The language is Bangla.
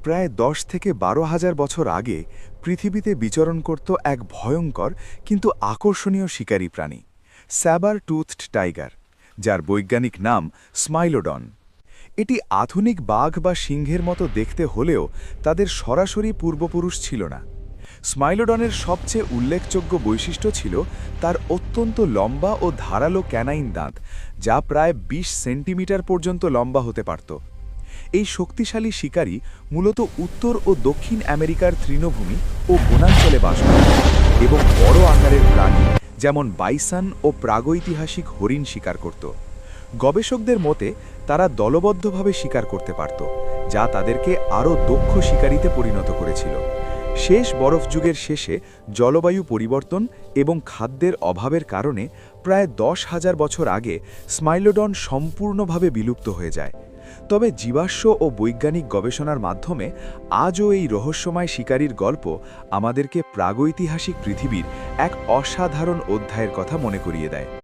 প্রায় ১০ থেকে ১২,০০০ বছর আগে পৃথিবীতে বিচরণ করত এক ভয়ঙ্কর কিন্তু আকর্ষণীয় শিকারী প্রাণী স্যাবার টুথড টাইগার, যার বৈজ্ঞানিক নাম স্মাইলোডন। এটি আধুনিক বাঘ বা সিংহের মতো দেখতে হলেও তাদের সরাসরি পূর্বপুরুষ ছিল না। স্মাইলোডনের সবচেয়ে উল্লেখযোগ্য বৈশিষ্ট্য ছিল তার অত্যন্ত লম্বা ও ধারালো ক্যানাইন দাঁত, যা প্রায় ২০ সেন্টিমিটার পর্যন্ত লম্বা হতে পারত। এই শক্তিশালী শিকারী মূলত উত্তর ও দক্ষিণ আমেরিকার তৃণভূমি ও বনাঞ্চলে বাস করে এবং বড় আকারের প্রাণী যেমন বাইসন ও প্রাগৈতিহাসিক হরিণ শিকার করত। গবেষকদের মতে তারা দলবদ্ধভাবে শিকার করতে পারত, যা তাদেরকে আরও দক্ষ শিকারীতে পরিণত করেছিল। শেষ বরফ যুগের শেষে জলবায়ু পরিবর্তন এবং খাদ্যের অভাবের কারণে প্রায় ১০,০০০ বছর আগে স্মাইলোডন সম্পূর্ণভাবে বিলুপ্ত হয়ে যায়। তবে জীবাশ্ম ও বৈজ্ঞানিক গবেষণার মাধ্যমে আজও এই রহস্যময় শিকারীর গল্প আমাদেরকে প্রাগৈতিহাসিক পৃথিবীর এক অসাধারণ অধ্যায়ের কথা মনে করিয়ে দেয়।